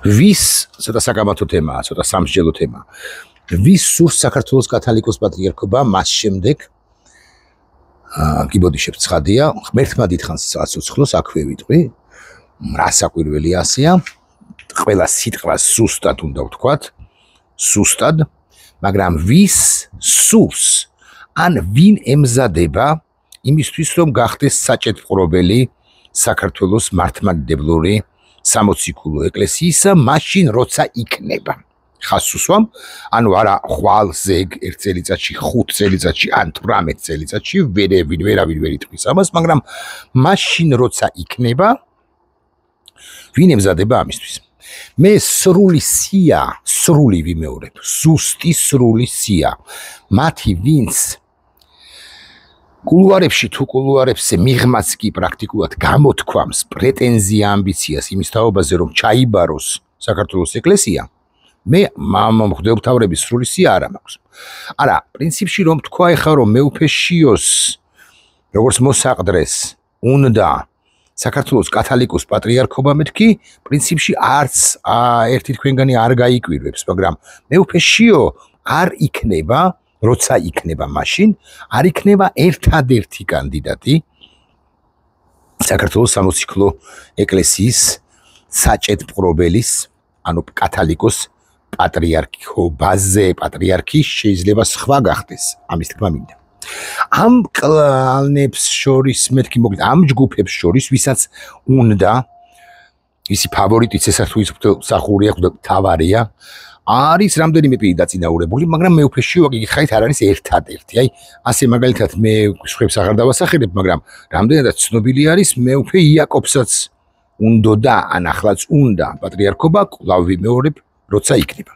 ვის ცოტა საკამათო თემაა, ცოტა სამსჯელო თემაა. ვის სურს საქართველოს კათოლიკოს პატრიარქობა მას შემდეგ გიბოდიშებ ცხადია, ღმერთმა დიდხანს აცოცხლოს, აქვე ვიტყვი, რა საკვირველი ასეა, ყველა სიტყვა სუსტად უნდა ვთქვათ, სუსტად, მაგრამ ვის სურს, ან ვინ ემზადება იმისთვის, რომ გახდეს საჭეთპყრობელი საქართველოს მართლმადიდებლური სამოციქულო ეკლესიისა, მაშინ როცა იქნება. ხას უსვამ, ანუ არა ხვალზე 1 წელიწადში, 5 წელიწადში, ან 18 წელიწადში, ვერავინ ვერ იტყვის ამას, მაგრამ მაშინ როცა იქნება, ვინ ემზადება ამისთვის. მე სრული სია, სრული ვიმეორებ, ზუსტი სრული სია. მათი ვინც კულუარებში თუ კულუარებზე მიღმაც კი პრაქტიკულად გამოთქვამს პრეტენზია ამბიციას იმის თაობაზე, რომ ჩაიბაროს საქართველოს ეკლესია, მე მღვდელმთავრების სრული სია არ მაქვს. არა, პრინციპში რომ თქვა ეხლა რომ მეუფეშიოს როგორც მოსაყდრეს უნდა საქართველოს კათოლიკოს პატრიარქობა მეთქი, პრინციპში არც ერთი თქვენგანი არ გაიკვირვებს, მაგრამ მეუფეშიო არ იქნება, როცა იქნება მაშინ, არ იქნება ერთადერთი კანდიდატი საქართველოს სამოციქულო ეკლესიის საჭეთპყრობელის, ანუ კათოლიკოს პატრიარქობაზე, პატრიარქი შეიძლება სხვა გახდეს, ამის თქმა მინდა. ამ კლანებს შორის მეთქი მოკლედ ამ ჯგუფებს შორის ვისაც უნდა ისი ფავორიტიც ესა თუ ის მსახურია თავარია არის რამდენიმე პირი დაწინაურებული, მაგრამ მე უფეშიო გიგიხარით არ არის ერთადერთი. აი, ასე მაგალითად მე სხვებს აღარ დავასახელებ, მაგრამ რამდენადაც ცნობილი არის მე უფე იაკობსაც უნდა ან ახლაც უნდა პატრიარქობა კვლავ ვიმეორებ, როცა იქნება.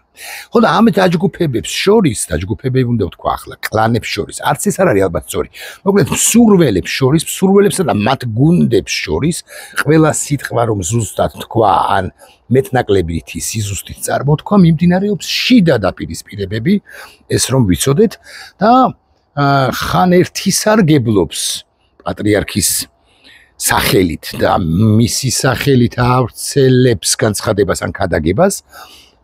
ხო და ამ დაჯგუფებებს შორის, დაჯგუფებები უნდა ვთქვა ახლა, კლანებს შორის, არც ეს არ არის ალბათ სწორი. მოკლედ მსურველებს შორის, მსურველებსა და მათ გუნდებს შორის, ყველა სიტყვა რომ ზუსტად თქვა, ან მეტნაკლებითი სიზუსტით წარმოთქვა, მიმდინარეობს შიდა დაპირისპირებები, ეს რომ ვიცოდეთ და ხან ერთი სარგებლობს პატრიარქის სახელით და მისი სახელით ავრცელებს განცხადებას ან ქადაგებას,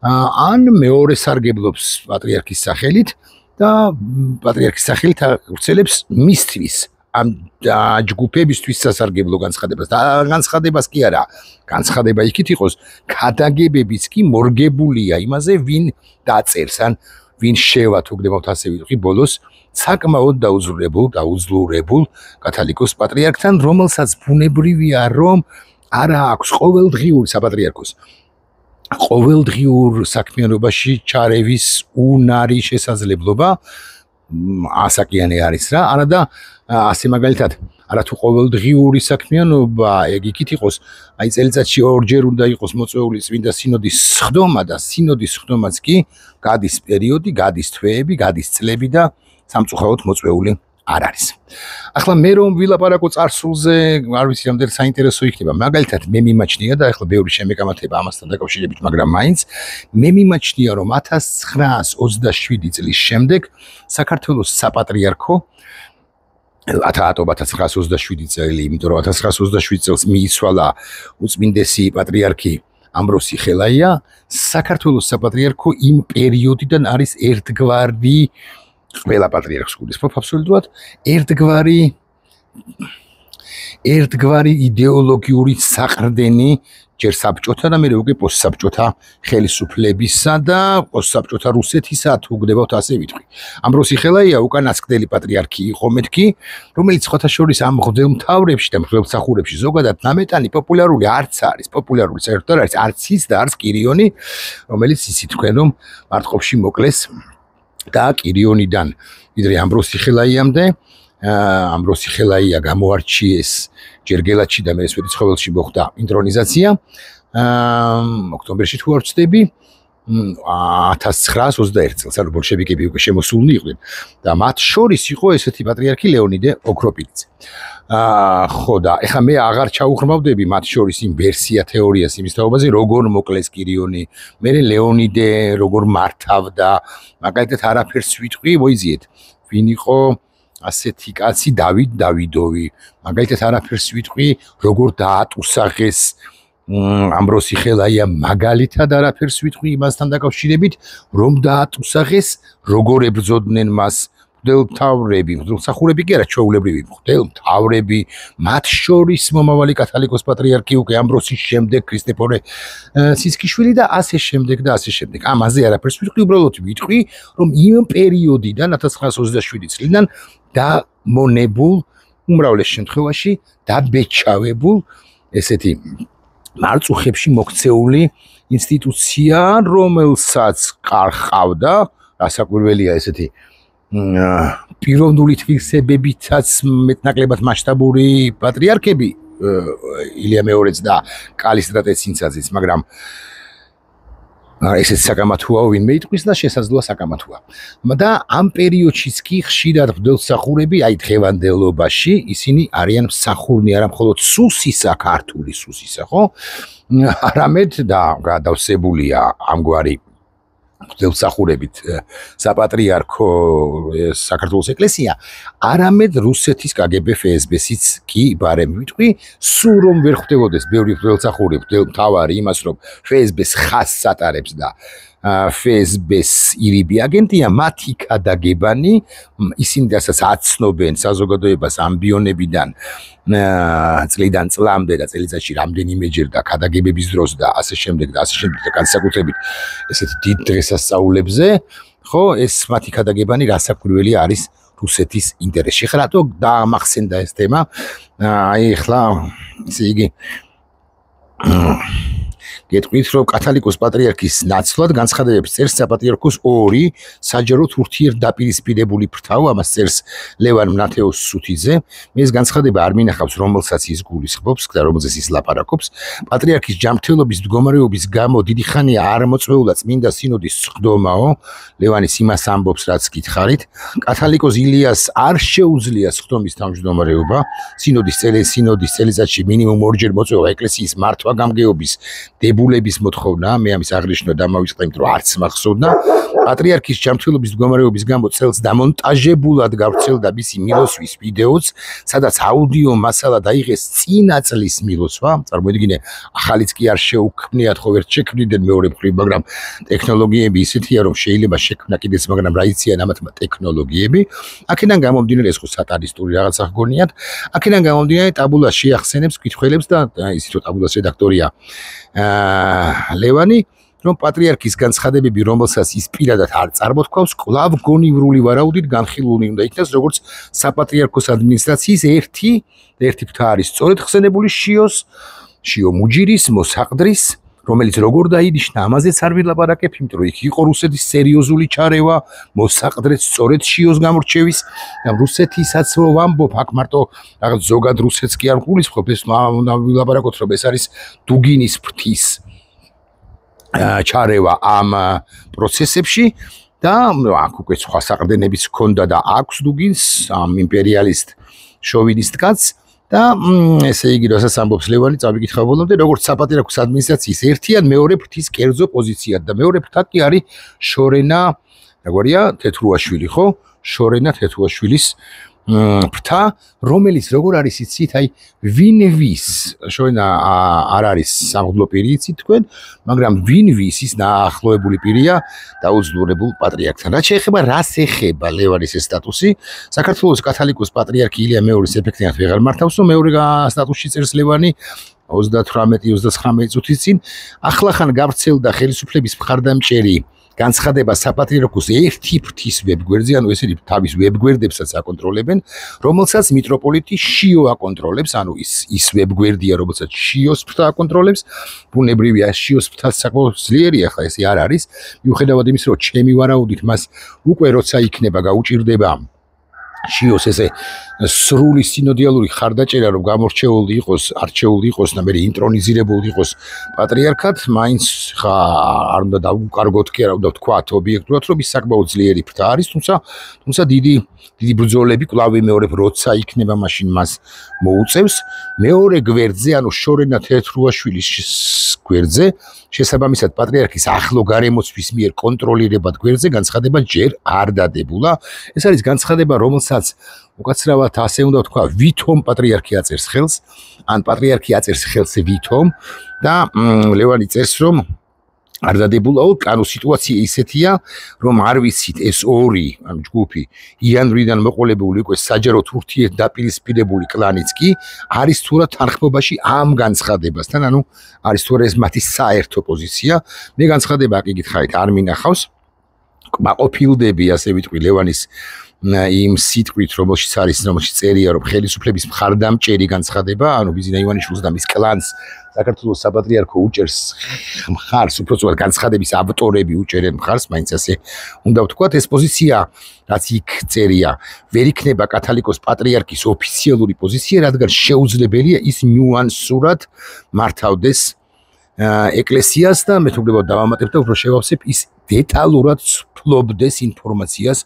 ან მეორე სარგებლობს პატრიარქის სახელით და პატრიარქის სახელით ავრცელებს მისთვის ამ ჯგუფებისთვის სასარგებლო განცხადებას და განცხადებას კი არა, განცხადება იქით იყოს, ქადაგებებიც კი მორგებულია იმაზე, ვინ დაწერს ან ვინ შევა თუ გდებავთ ასე ვიტყვი ბოლოს საკმაოდ დაუძლურებულ კათოლიკოს პატრიარქთან, რომელსაც ბუნებრივია რომ არა აქვს ყოველდღიური საპატრიარქოს ყოველდღიურ საქმიანობაში ჩარევის უნარი შესაძლებლობა, ასაკიანი არის რა, არადა ასე მაგალითად, არა თუ ყოველდღიური საქმიანობა, ეგ იქით იყოს, აი წელიწადში 2 ჯერ უნდა იყოს მოწვეული წმინდა სინოდის სხდომა და სინოდის სხდომაც კი გადის პერიოდი, გადის თვეები, გადის წლები და სამწუხაროდ მოწვეული არ არის. ახლა მე რომ ვილაპარაკო წარსულზე, არ ვიცი რამდენი საინტერესო იქნება. მაგალითად, მე მიმაჩნია და ახლა ბევრი შემეკამათება ამასთან დაკავშირებით, მაგრამ მაინც მე მიმაჩნია რომ 1927 წლის შემდეგ საქართველოს საპატრიარქო 1927 წელი, იმიტომ რომ 1927 წელს მიიცვალა უწმინდესი პატრიარქი ამბროსი ხელაია, საქართველოს საპატრიარქო იმ პერიოდიდან არის ერთგვარი ყველა პატრიარქს გულისხმობ აბსოლუტურად ერთგვარი იდეოლოგიური საყრდენი ჯერ საბჭოთა და მერე უკვე პოსტსაბჭოთა ხელისუფლებისა და პოსტსაბჭოთა რუსეთისა თუ გდებავთ ასე ვიტყვი. ამბროსი ხელაია უკანასკნელი პატრიარქი იყო მეთქი, რომელიც სხვათა შორის ამ მღვდელმთავრებში და მღვდელმსახურებში ზოგადად ნამეტანი პოპულარული არც არის, პოპულარული საერთოდ არ არის, არც ის და არც კირიონი, რომელიც ისი თქვენ რომ მარტყოფში მოკლეს და კირიონიდან ვიდრე ამბროსი ხელაიამდე, ამბროსი ხელაია გამოარჩიეს ჯერგელათში და მე სვეტიცხოველში მოხდა ინტრონიზაცია, ოქტომბერში თუ არ ვცდები, 1921 წელს, ანუ ბოლშევიკები უკვე შემოსულნი იყვნენ და მათ შორის იყო ესეთი პატრიარქი ლეონიდე ოქროპილიძე. ხო და ეხლა მე აღარ ჩაუღრმავდები მათ შორის იმ ვერსია თეორიას იმის თაობაზე, როგორ მოკლეს კირიონი, მე ლეონიდე როგორ მართავდა, მაგალითად არაფერს ვიტყვი, მოიძიეთ, ვინ იყო ასეთი კაცი დავით დავიდოვი, მაგალითად არაფერს ვიტყვი, როგორ დაატუსაღეს ამბროსი ხელაია მაგალითად არაფერს ვიტყვი იმასთან დაკავშირებით, რომ დაატუსაღეს როგორ ებრძოდნენ მას მღვდელმთავრები, მღვდელმსახურები კი არა, ჩვეულებრივი მღვდელმთავრები, მათ შორის მომავალი კათალიკოს პატრიარქი უკვე ამბროსის შემდეგ ქრისტეფორე ციცქიშვილი და ასე შემდეგ და ასე შემდეგ. ამაზე არაფერს ვიტყვი, უბრალოდ ვიტყვი, რომ იმ პერიოდიდან 1927 წლიდან დამონებულ უმრავლეს შემთხვევაში დაბეჭავებულ ესეთი მარწუხებში მოქცეული ინსტიტუცია, რომელსაც ყავდა, რასაკვირველია ესეთი პიროვნული თვისებებითაც მეტნაკლებად მასშტაბური პატრიარქები, ილია მეორეც და კალისტრატე ცინცაძეც, მაგრამ ესეც საკამათოა ვინმე იტყვის და შესაძლოა საკამათოა. და ამ პერიოდშიც კი ხშირად მღვდელმსახურები, აი დღევანდელობაში, ისინი არიან მსახურნი, არა მხოლოდ სუსისა, ქართული სუსისა, ხო? არამედ და გადავსებულია ამგვარი მღვდელმსახურებით საპატრიარქო საქართველოს ეკლესია, არამედ რუსეთის KGB FSB-სიც კი ბარემ ვიტყვი, სულ რომ ვერ ხვდებოდეს ბევრი მღვდელმსახური, მღვდელმთავარი იმას, რომ FSB-ს ხაზს ატარებს და FSB-ს ირიბი აგენტია, მათი ქადაგებანი, ისინი რასაც აცნობენ საზოგადოებას ამბიონებიდან წლიდან წლამდე და წელიწადში რამდენიმეჯერ და ქადაგებების დროს და ასე შემდეგ და განსაკუთრებით ესეთი დიდ დღესასწაულებზე, ხო, ეს მათი ქადაგებანი რასაკვირველი არის რუსეთის ინტერესში. ხა რატო დაამახსენდა ეს თემა? აი ახლა ესე იგი გეტყვით, რომ კათალიკოს პატრიარქის ნაცვლად განცხადებებს წერს საპატრიარქოს ორი საჯაროდ ურთიერთდაპირისპირებული ფრთაო, ამას წერს ლევან მნათეოს სუთიძე. ეს განცხადება არ მინახავს, რომელსაც ის გულისხმობს და რომელზეც ის ლაპარაკობს. პატრიარქის ჯანმრთელობის მდგომარეობის გამო დიდი ხანია არ მოწვეულა წმინდა სინოდის სხდომაო, ლევანის იმას ამბობს, რაც გითხარით. კათალიკოს ილიას არ შეუძლია სხდომის თავმჯდომარეობა. სინოდის წელიწადში მინიმუმ ორჯერ მოწვევა ეკლესიის მართვა-გამგეობის დებულების მოთხოვნა, მე ამის აღნიშვნა დამავიწყდით, რომ არც მახსოვდა. პატრიარქის ჯანმრთელობის მდგომარეობის გამო წელს დამონტაჟებულად გავრცელდა მისი მილოსვის ვიდეოც, სადაც აუდიო მასალა დაიღეს წინა წლის მილოსვა. წარმოიდგინე, ახალიც კი არ შეუქმნიათ, ხო ვერ შექმნიდნენ მეორე მხრივ, მაგრამ ტექნოლოგიები ისეთია, რომ შეიძლება შექმნა კიდეც, მაგრამ რა იციან ამათმა ტექნოლოგიები. აქედან გამომდინარე, ეს ხო სატანისტური რაღაცა გონიათ. აქედან გამომდინარე, ტაბულას შეახსენებს კითხველებს და ისიც რომ ტაბულას რედაქტორია ლევანი, რომ პატრიარქის განცხადებები, რომელსაც ის პირადად არ წარმოთქვავს, კვლავ გონივრული ვარაუდით განხილული უნდა იქნას, როგორც საპატრიარქოს ადმინისტრაციის ერთი ფრთა არის სწორედ ხსენებული შიო მუჯირის მოსაყდრის, რომელიც როგორ დაინიშნა, ამაზეც არ ვილაპარაკებ, იმიტომ რომ იქ იყო რუსეთის სერიოზული ჩარევა, მოსაყდრეც სწორედ შიოს გამორჩევის, და რუსეთისაც რო ვამბობ, აქ მარტო რაღაც ზოგად რუსეთს კი არ გულისხმობ, ეს ვილაპარაკოთ, რომ ეს არის დუგინის ფრთის ჩარევა ამ პროცესებში და აქ უკვე სხვა საყრდენებიც ჰქონდა და აქვს დუგინს ამ იმპერიალისტ შოვინისტ კაცს და ესე იგი, რასაც ამბობს ლევანი, წავიკითხავ ბოლომდე, როგორც საპატრიარქოს ადმინისტრაციის ერთი ან მეორე ფრთის კერძო პოზიცია და მეორე ფრთა კი არის შორენა, როგორია, თეთრუაშვილი, ხო? შორენა თეთრუაშვილის ფრთა, რომელიც როგორ არის იცით, აი ვინვის შორენა არ არის სამღვდლო პირი იცით თქვენ, მაგრამ ვინვის ის დაახლოებული პირია დაუძლურებულ პატრიარქთან. რაც შეეხება რას ეხება ლევანის ეს სტატუსი, საქართველოს კათალიკოს პატრიარქი ილია მეორის ეფექტიანად ვეღარ მართავს, რომ მეორე სტატუსში წერს ლევანი 38-39 წუთის წინ, ახლახან გავრცელდა ხელისუფლების მხარდამჭერი განცხადება საპატრიარქოს ერთი ფრთის ვებგვერდზე, ანუ ესეთი თავის ვებგვერდებსაც აკონტროლებენ, რომელსაც მიტროპოლიტი შიო აკონტროლებს, ანუ ის ვებგვერდია, რომელსაც შიოს ფრთა აკონტროლებს. ბუნებრივია, შიოს ფრთაც საკმაოდ ძლიერია, ახლა ესე არ არის, მიუხედავად იმისა, რომ ჩემი ვარაუდით მას უკვე როცა იქნება გაუჭირდება შიოს ესე სრული სინოდიალური ხარდაჭერა, რომ გამორჩეული იყოს, არჩეული იყოს და მე ინტრონიზირებული იყოს პატრიარქად, მაინც ხა არ უნდა დავუკარგოთ კი არა, უნდა ვთქვათ ობიექტურად, რომ ის საკმაოდ ძლიერი ფრთა არის, თუმცა დიდი ბრძოლები კვლავ იმეორებ, როცა იქნება მაშინ მას მოუწევს. მეორე გვერდზე, ანუ შორენა თეთრუაშვილის გვერდზე, შესაბამისად პატრიარქის ახლო გარემოცვის მიერ კონტროლირებად გვერდზე განცხადება ჯერ არ დადებულა. ეს არის განცხადება, რომელსაც რომელსაც უკაცრავად ასე უნდა ვთქვა, ვითომ პატრიარქი აწერს ხელს, ან პატრიარქი აწერს ხელს ვითომ და ლევანი წერს, რომ არ დადებულაო, ანუ სიტუაცია ისეთია, რომ არ ვიცით ეს ორი, ანუ ჯგუფი, იანვრიდან მოყოლებული უკვე საჯაროდ ურთიერთდაპირისპირებული კლანიც კი არის თუ რა თანხმობაში ამ განცხადებასთან, ანუ არის თუ რა ეს მათი საერთო პოზიცია. მე განცხადება კი გითხარით, არ მინახავს. კმაყოფილდები, ასე ვიტყვი, ლევანის იმ სიტყვით, რომელშიც წერია, რომ ხელისუფლების მხარდამჭერი განცხადება, ანუ ბიზინა ივანიშვილს და მის კლანს საქართველოს საპატრიარქო უჭერს მხარს, უпроцовად განცხადების ავტორები უჭერენ მხარს, მაინც ასე უნდა ვთქვათ, ეს პოზიცია, რაც იქ წერია, ვერ იქნება კათალიკოს პატრიარქის ოფიციალური პოზიცია, რადგან შეუძლებელია ის ნიუანსურად მართავდეს ეკლესიას და მე თუნდაც დავამატებ და უფრო შევავსებ ის დეტალურად ფლობდეს ინფორმაციას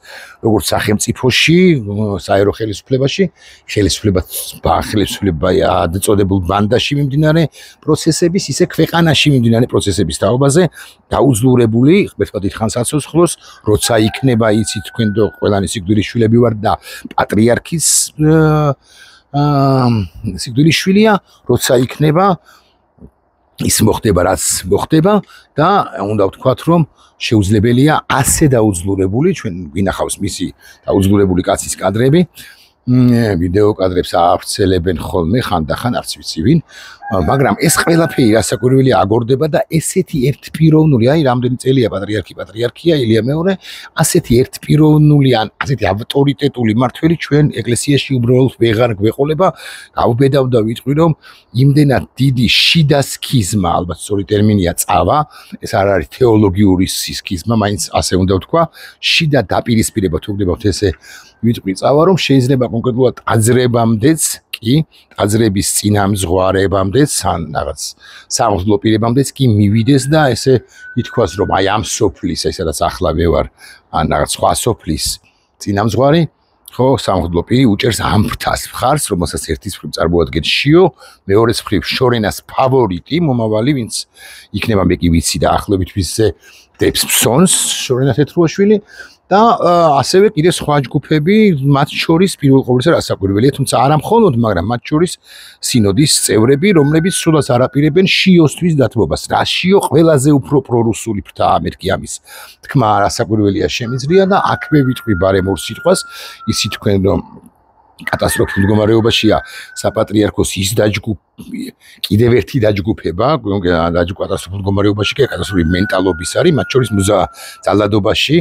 როგორც სახელმწიფოში, საერო ხელისუფლებაში, ხელისუფლება დაწოდებულ ბანდაში მიმდინარე პროცესების, ისე ქვეყანაში მიმდინარე პროცესების თაობაზე დაუძლურებული, ღმერთმა დიდხანს აცოცხლოს, როცა იქნება იცით თქვენ და ყველანი სიკვდილის შვილები ვართ და პატრიარქის სიკვდილისშვილია, როცა იქნება ის მოხდება, რაც მოხდება და უნდა ვთქვათ, რომ შეუძლებელია ასე დაუძლურებული, ჩვენ გვინახავს მისი დაუძლურებული კაცის კადრები, ვიდეო კადრებს აავრცელებენ ხოლმე ხანდახან, არც ვიცი ვინ, მაგრამ ეს ყველაფერი რასაკვირველია აგორდება და ესეთი ერთპიროვნული, აი რამდენი წელია პატრიარქია ილია მეორე, ასეთი ერთპიროვნული ან ასეთი ავტორიტეტული მართველი ჩვენ ეკლესიაში უბრალოდ ვეღარ გვეყოლება, გავბედავ და ვიტყვი, რომ იმდენად დიდი შიდა სქიზმა, ალბათ სწორი ტერმინია წავა, ეს არ არის თეოლოგიური სქიზმა, მაინც ასე უნდა ვთქვა, შიდა დაპირისპირება თუ გდებავთ ესე ვიტყვი წავა, რომ შეიძლება კონკრეტულად ტაძრებამდეც კი, ტაძრების წინამძღვარებამდეც, ან რაღაც სამღვდლო პირებამდეც კი მივიდეს და ესე ითქვას, რომ აი ამ სოფლის, აი სადაც ახლა მე ვარ, ან რაღაც სხვა სოფლის წინამძღვარი, ხო, სამღვდლო პირი უჭერს ამ ფრთას მხარს, რომელსაც ერთის მხრივ წარმოადგენს შიო, მეორეს მხრივ შორენას ფავორიტი, მომავალი, ვინც იქნება მე კი ვიცი და ახლობით ვისზე დებს ფსონს, შორენა თეთრუაშვილი. და ასევე კიდე სხვა ჯგუფები, მათ შორის პირველ ყოვლისა რასაკვირველია, თუმცა არა მხოლოდ, მაგრამ მათ შორის სინოდის წევრები, რომლებიც სულაც არაპირებენ შიოსთვის დათმობას. რა შიო ყველაზე უფრო პრორუსული ფრთაა, მეთქი ამის თქმა რასაკვირველია შემიძლია და აქვე ვიტყვი ბარემ ორ სიტყვას, ისი თქვენ რომ კატასტროფულ მდგომარეობაშია საპატრიარქოს ის დაჯგუფი, კიდევ ერთი დაჯგუფება, კატასტროფულ მდგომარეობაში კი კატასტროფული მენტალობის არის, მათ შორის მუზა ძალადობაში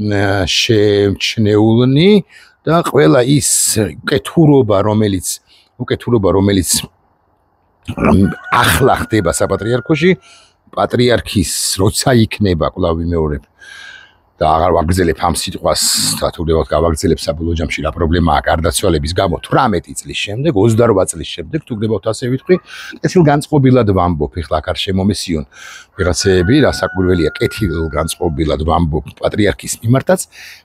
შემჩნეულნი და ყველა ის უკეთურობა, რომელიც ახლა ხდება საპატრიარქოში, პატრიარქის როცა იქნება, კვლავ ვიმეორებ და აღარ ვაგრძელებ ამ სიტყვას, თათურებად გავაგრძელებ საბოლოო ჯამში რა პრობლემაა გარდაცვალების გამო 18 წლის შემდეგ, 28 წლის შემდეგ, თუ გდებავთ ასე ვიტყვი, კეთილგანწყობილად ვამბობ, ეხლა აქ არ შემომესიონ ვიღაცეები, რასაკვირველია, კეთილგანწყობილად ვამბობ პატრიარქის მიმართაც,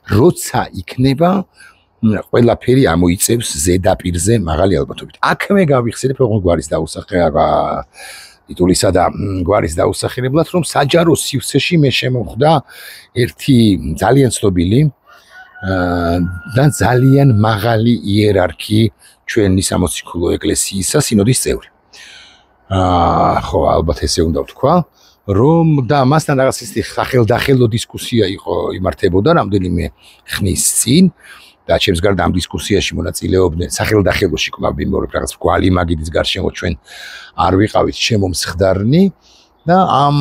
როცა იქნება ყველაფერი ამოიწევს ზედაპირზე მაღალი ალბათობით. აქვე გავიხსენებ როგორ გვარის დაუსახელებლად ტიტულისა და გვარის დაუსახელებლად, რომ საჯარო სივრცეში მე შემოხვდა ერთი ძალიან ცნობილი და ძალიან მაღალი იერარქი ჩვენი სამოციქულო ეკლესიისა, სინოდის წევრი. ხო, ალბათ ესე უნდა ვთქვა, რომ და მასთან რაღაც ისეთი სახელდახელო დისკუსია იყო იმართებოდა რამდენიმე ხნის წინ. და ჩემს გარდა ამ დისკუსიაში მონაწილეობდნენ სახელდახელოში კვლავ ვიმეორებ რაღაც გვალი მაგიდის გარშემო ჩვენ არ ვიყავით შემომსხდარნი და ამ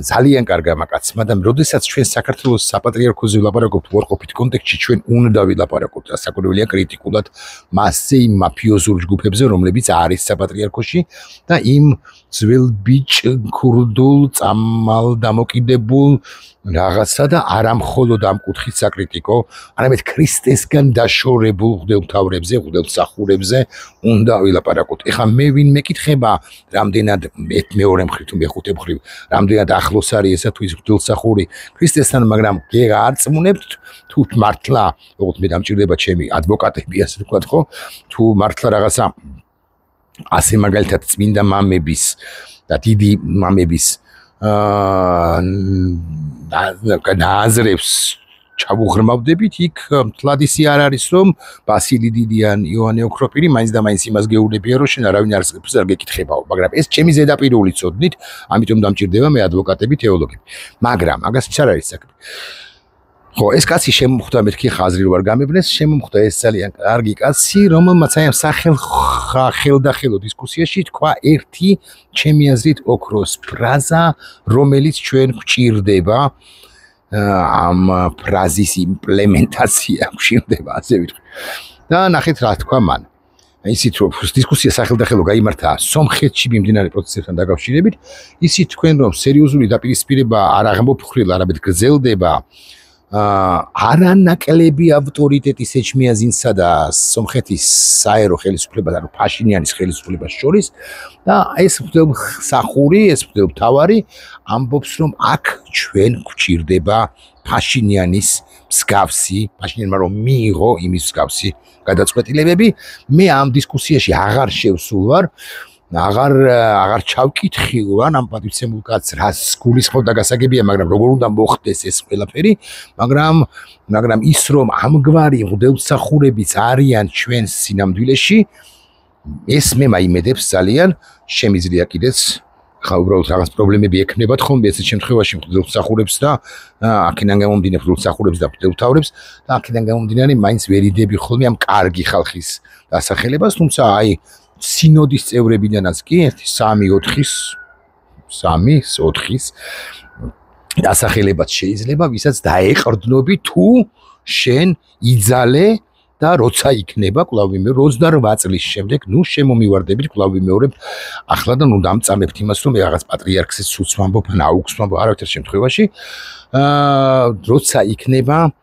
ძალიან კარგ ამაკაცმა და როდესაც ჩვენ საქართველოს საპატრიარქოზე ვილაპარაკობთ უარყოფით კონტექსტში ჩვენ უნდა ვილაპარაკოთ საკურველია კრიტიკულად მასზე იმ მაფიოზურ ჯგუფებზე რომლებიც არის საპატრიარქოში და იმ ძველ ბიჭ ქურდულ წამალ დამოკიდებულ რაღაცა და არა მხოლოდ ამ კუთხით საკრიტიკო, არამედ ქრისტესგან დაშორებულ ღმერთმთავრებზე, ღმერთსახურებზე უნდა ვილაპარაკოთ. ეხლა მე ვინ მეკითხება, რამდენად მეორე მხრივ თუ მეხუთე მხრივ, რამდენად ახლოს არის ესა თუ ის ღმერთსახური ქრისტესთან, მაგრამ არ წმუნებთ თუ მართლა, როგორც მე დამჭირდება ჩემი ადვოკატები, ასე ვთქვათ, ხო? თუ მართლა რაღაცა ასე მაგალითად წმინდა მამების და დიდი მამების დააზრებს ჩავუღრმავდებით, იქ თლადისი არ არის, რომ ბასილი დიდი ან იოანე ოქროპირი მაინც და მაინც იმას გეუბნებიან, რომ შენ არავინ არ გეკითხებაო, მაგრამ ეს ჩემი ზედაპირული ცოდნით, ამიტომ დამჭირდება მე ადვოკატები, თეოლოგები. მაგრამ მაგას არ არის საქმე. ხო, ეს კაცი შემოხვდა მეთქი ხაზრი რო არ გამებნეს, შემოხვდა ეს ძალიან კარგი კაცი, რომელმაც აი ამ სახელდახელო დისკუსიაში თქვა ერთი ჩემი აზრით ოქროს ფრაზა, რომელიც ჩვენ გვჭირდება ამ ფრაზის იმპლემენტაცია გვჭირდება, ასე ვიტყვი. და ნახეთ რა თქვა მან. ისიც რომ დისკუსია სახელდახელო გაიმართა სომხეთში მიმდინარე პროცესებთან დაკავშირებით, ისიც თქვენ რომ სერიოზული დაპირისპირება არ აღმოფხვრილა, არამედ გრძელდება არანაკლები ავტორიტეტის ეჩმიაზინსა და სომხეთის საერო ხელისუფლებასა და ფაშინიანის ხელისუფლებას შორის და ეს მსახური, ეს მთავარი ამბობს რომ აქ ჩვენ გვჭირდება ფაშინიანის მსგავსი, ფაშინიანმა რომ მიიღო იმის მსგავსი გადაწყვეტილებები. მე ამ დისკუსიაში აღარ შევსულ ვარ. აღარ ჩავკითხილვან ამ პატივცემულ კაცს რას გულისხმობდა გასაგებია, მაგრამ როგორ უნდა მოხდეს ეს ყველაფერი, მაგრამ ის რომ ამგვარი მღვდელმსახურებიც არიან ჩვენს სინამდვილეში, ეს მე მაიმედებს ძალიან, შემიძლია კიდეც ხა უბრალოდ რაღაც პრობლემები ექნებათ ხოლმე ეს შემთხვევაში მღვდელმსახურებს და აქედან გამომდინარე მღვდელმსახურებს და მღვდელმთავრებს და აქედან გამომდინარე მაინც ვერ იდები ხოლმე ამ კარგი ხალხის დასახელებას, თუმცა აი სინოდის წევრებიდანაც კი 3-4-ის დასახელებაც შეიძლება, ვისაც დაეყრდნობი თუ შენ იძალე და როცა იქნება კვლავ ვიმეორებ 28 წლის შემდეგ, ნუ შემომივარდებით კვლავ ვიმეორებ, ახლა და ნუ დამწამებთ იმას, რომ რაღაც პატრიარქს სულს ვამბობ, აუქს ვამბობ, არავითარ შემთხვევაში, როცა იქნება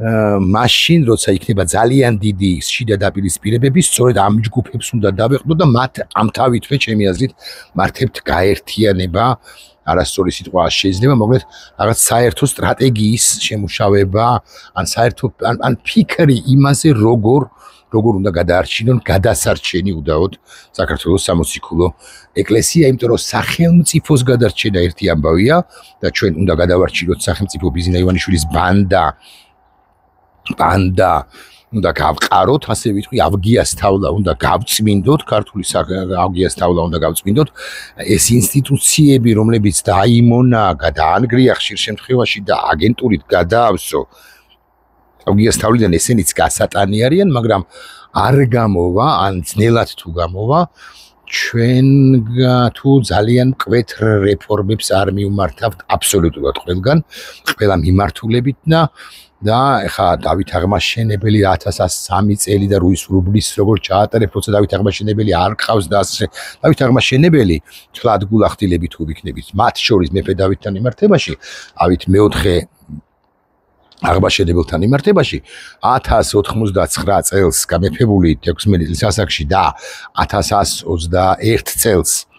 მაშინ როცა იქნება ძალიან დიდი შიდა დაპირისპირებები, სწორედ ამ ჯგუფებს უნდა დავეყრდო და მათ ამთავითვე ჩემი აზრით მართებთ გაერთიანება, არასწორი სიტყვა შეიძლება, მოკლედ რაღაც საერთო სტრატეგიის შემუშავება, ან საერთო ან ფიქრი იმაზე როგორ უნდა გადაარჩინონ გადასარჩენი უდაოდ საქართველოს სამოციქულო ეკლესია, იმიტომ რომ სახელმწიფოს გადარჩენა ერთი ამბავია და ჩვენ უნდა გადავარჩინოთ სახელმწიფო ბიზნა ივანიშვილის ბანდა უნდა გავყაროთ, ასე ვიტყვი, ავგიას თავლა უნდა გავწმინდოთ, ქართული ავგიას თავლა უნდა გავწმინდოთ, ეს ინსტიტუციები, რომლებიც დაიმონა, გადაანგრია ხშირ შემთხვევაში და აგენტურით გადაავსო ავგიას თავლიდან, ესენიც გასატანი არიან, მაგრამ არ გამოვა, ან ძნელად თუ გამოვა, ჩვენ თუ ძალიან მკვეთრ რეფორმებს არ მივმართავთ აბსოლუტურად ყველგან, ყველა მიმართულებით და ეხა დავით აღმაშენებელი 1103 წელი და რუის რუბლის როგორ ჩაატარებ, როცა დავით აღმაშენებელი არ ყავს და ასე დავით აღმაშენებელი თლად გულახდილები თუ ვიქნებით მათ შორის მეფე დავითთან მიმართებაში, ავით მეოთხე აღმაშენებელთან მიმართებაში 1099 წელს გამეფებული 16 წლის ასაკში და 1121 წელს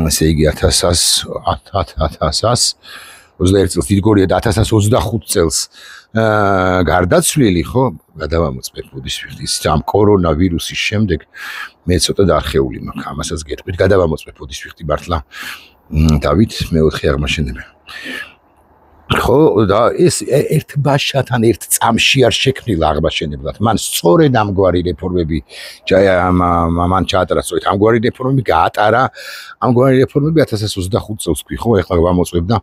ესე იგი 1121 წელს დიდგორია და 1125 წელს გარდაცვლილი, ხო, გადავამოწმებ ბუდისტის ამ კორონავირუსის შემდეგ მე ცოტა დარხეული მაქვს, ამასაც გეტყვით, გადავამოწმებ ბუდისტი მართლა დავით მეოთხე აღმაშენებელი. ხო, და ეს ერთ ბაშათან ერთ წამში არ შექმნილა აღმაშენებლად. მან სწორედ ამგვარი რეფორმები მან ჩაატარა, სწორედ ამგვარი რეფორმები გაატარა, ამგვარი რეფორმები 1125 წელს თქვი, ხო, ეხლა ვამოწმებ და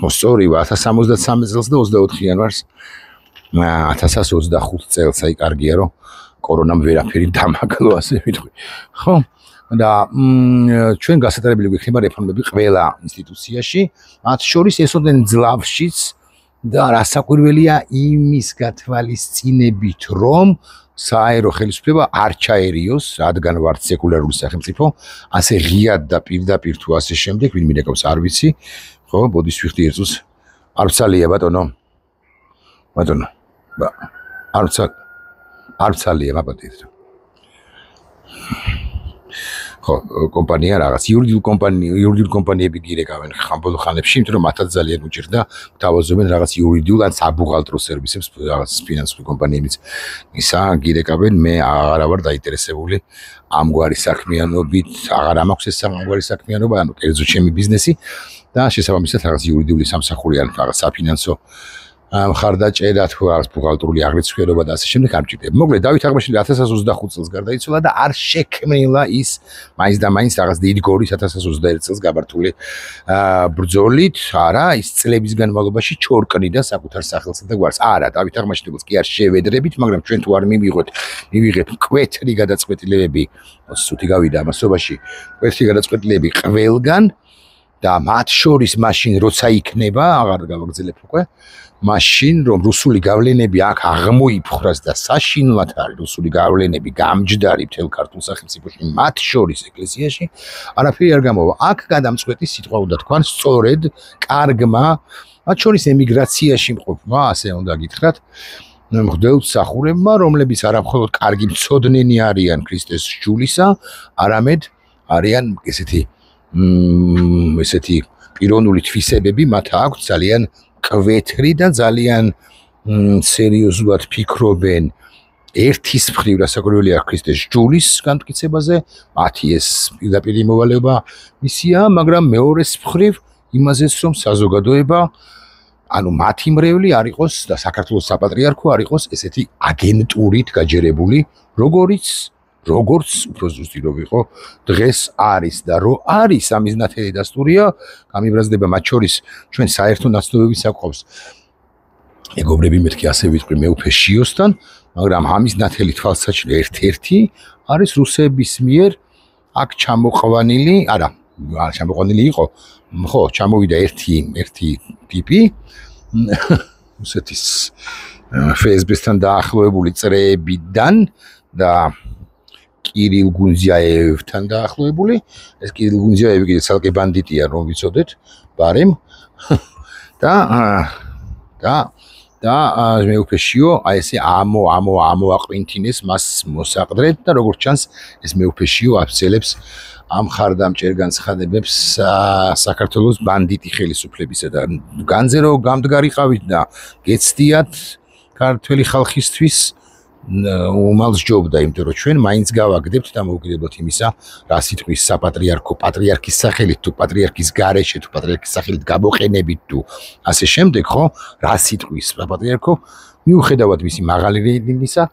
სწორი 1073 წელს და 24 იანვარს 1125 წელს, აი კარგია რომ კორონამ ვერაფერი დამაგლო, ასე ვიტყვი. ხო? და ჩვენ გასატარებელი გვიქნება რეფორმები ყველა ინსტიტუციაში, მათ შორის ესოდენ ძლავშიც და რასაკვირველია იმის გათვალისწინებით, რომ საერო ხელისუფლება არ ჩაერიოს, რადგან ვართ სეკულარული სახელმწიფო, ასე ღიად და პირდაპირ თუ ასე შემდეგ, ვინ მინეკავს არ ვიცი, ხო, ბოდისვიხტი ერწოს არცალია ბატონო. არცალია მაპატიეთ. ხო, კომპანია რაღაც იურიდიულ კომპანიები გირეკავენ ხამბოლო ხანებში, იმიტომ რომ მათაც ძალიან უჭირდა თავაზობენ რაღაც იურიდიულ ან საბუღალტრო სერვისებს, რაღაც ფინანსური კომპანიებიც ისა გირეკავენ, მე აღარა ვარ დაინტერესებული ამგვარი საქმიანობით, აღარ მაქვს ეს ამგვარი საქმიანობა, ანუ კერძო ჩემი ბიზნესი და შესაბამისად რაღაც იურიდიული სამსახური ან რაღაც საფინანსო მხარდაჭერა თუ არის ბუღალტრული აღრიცხვიერება და ასე შემდეგ არ მჭირდება. მოკლედ დავით აღმაშენებელი 1125 წელს გარდაიცვალა და არ შექმნილა ის მაინც და მაინც რაღაც დიდი გორის 1121 წელს გაბართული ბრძოლით, არა, ის წლების განმავლობაში ჩორკნიდა საკუთარ სახელსა და გვარს. არა, დავით აღმაშენებელს კი არ შევედრებით, მაგრამ ჩვენ თუ არ მივიღეთ მკვეთრი გადაწყვეტილებები, სუთი გავიდა ამასობაში, მკვეთრი გადაწყვეტილებები ყველგან და მათ შორის მაშინ როცა იქნება, აღარ გავაგრძელებ უკვე მაშინ რომ რუსული გავლენები აქ აღმოიფხრას და საშინლად არის რუსული გავლენები გამჯდარი მთელ ქართულ სახელმწიფოში მათ შორის ეკლესიაში არაფერი არ გამოვა. აქ გადამწყვეტი სიტყვა უნდა თქვან სწორედ კარგმა მათ შორის ემიგრაციაში მყოფმა, ასე უნდა გითხრათ, მღვდელმსახურებმა, რომლებიც არა მხოლოდ კარგი მცოდნენი არიან ქრისტეს სჯულისა, არამედ არიან ესეთი პიროვნული თვისებები მათ აქვს ძალიან კვეთრი და ძალიან სერიოზულად ფიქრობენ ერთის მხრივ რასაკვირველია ქრისტეს სჯულის განმტკიცებაზე, მათი ეს პირდაპირ მოვალეობა მისია, მაგრამ მეორეს მხრივ იმაზეც რომ საზოგადოება ანუ მათი მრევლი არ იყოს და საქართველოს საპატრიარქო არ იყოს ესეთი აგენტურით გაჯერებული, როგორც უფრო ზუსტი რო ვიყო დღეს არის და რო არის ამის ნათელი დასტურია გამიბრაზდება მათ შორის ჩვენ საერთო ნაცნობების საკვავს მეგობრები მეთქი ასე ვიტყვი მეუფე შიოსთან, მაგრამ ამის ნათელი თვალსაჩინო ერთ-ერთი არის რუსების მიერ აქ ჩამოყვანილი, არა ჩამოყვანილი იყო, ხო, ჩამოვიდა ერთი ტიპი რუსეთის FSB-სთან დაახლოებული წრეებიდან და კირილ გუნზიაევთან დაახლოებული. ეს კირილ გუნზიაევი კიდე ცალკე ბანდიტია, რომ ვიცოდეთ, ბარემ და მეუფეშიო აი ესე ამოაყვინთინეს მას მოსაყდრეთ და როგორც ჩანს ეს მეუფეშიო აფცელებს ამ ხარდამჭერ განცხადებებს საქართველოს ბანდიტი ხელისუფლებისა და განზე რომ გამდგარიყავით და გეცდიათ ქართველი ხალხისთვის უმალს ჯობდა, იმიტომ რომ ჩვენ მაინც გავაგდებთ და მოვუკიდებლოთ იმისა, რა სიტყვის საპატრიარქო პატრიარქის სახელით თუ პატრიარქის გარეშე თუ პატრიარქის სახელით გამოყენებით თუ ასე შემდეგ, ხო, რა სიტყვის საპატრიარქო მიუხედავად მისი მაღალი რეიტინგისა,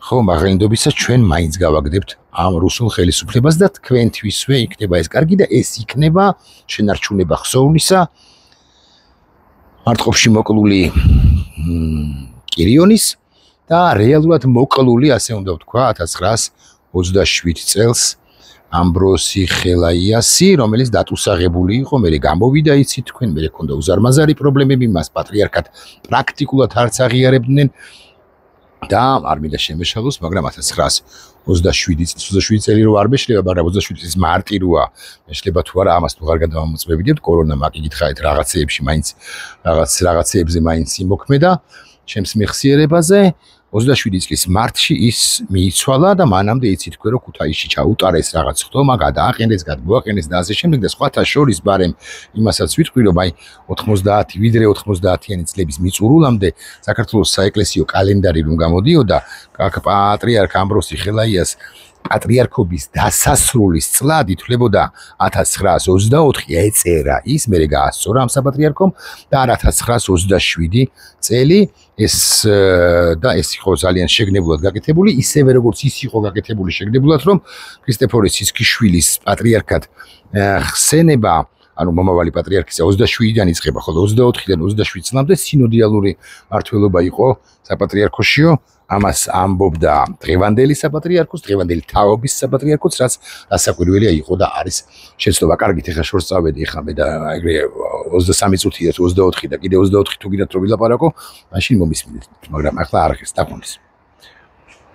ხო, მაღალინდობისა ჩვენ მაინც გავაგდებთ ამ რუსულ ხელისუფლებას და თქვენთვისვე იქნება ეს კარგი და ეს იქნება შენარჩუნება ხსოვნისა მარტყოფში მოკლული კირიონის და რეალურად მოკლული, ასე უნდა ვთქვა, 1927 წელს ამბროსი ხელაიასი, რომელიც დატუსაღებული იყო, მერე გამოვიდა, იცით თქვენ, მერე ქონდა უზარმაზარი პრობლემები, მას პატრიარქად პრაქტიკულად არც აღიარებდნენ და არ მინდა შემეშალოს, მაგრამ 1927 წელი რო არ მეშლება, მაგრამ 27 წლის მარტი როა მეშლება თუ არა, ამას თუ არ გადავამოწმებიდით, კორონა მაგი გითხარით რაღაცეებში მაინც რაღაცეებზე მაინც იმოქმედა ჩემს მეხსიერებაზე 27 წლის მარტში ის მიიცვალა და მანამდე იცით თქვენ რომ ქუთაისში ჩაუტარეს რაღაც ხდომა, გადააყენეს, გადმოაყენეს და ასე შემდეგ და სხვათა შორის ბარემ იმასაც ვიტყვი რომ აი 90 ვიდრე 90-იანი წლების მიწურულამდე საქართველოს საეკლესიო კალენდარი რომ გამოდიოდა პატრიარქ ამბროსი ხელაიას პატრიარქობის დასასრულის წლად ითვლებოდა 1924 ეწერა ის მერე გაასწორა ამ საპატრიარქომ და 1927 წელი ეს იყო ძალიან შეგნებულად გაკეთებული, ისევე როგორც ის იყო გაკეთებული შეგნებულად, რომ ქრისტეფორე ცისქიშვილის პატრიარქად ხსენება, ანუ მომავალი პატრიარქისა 27-დან იწყება, ხოლო 24-დან 27 წლამდე სინოდიალური მმართველობა იყო საპატრიარქოშიო. ამას ამბობდა დღევანდელი საპატრიარქოს, დღევანდელი თაობის საპატრიარქოც, რაც რასაკვირველია იყო და არის შეცდომა. კარგით, ეხლა შორს წავედი, ეხლა მე და ეგრე 23 წუთია თუ 24 და კიდე 24 თუ გინდათ რომ ვილაპარაკო, მაშინ მომისმინეთ, მაგრამ ახლა არ ხეს, დაგონეს.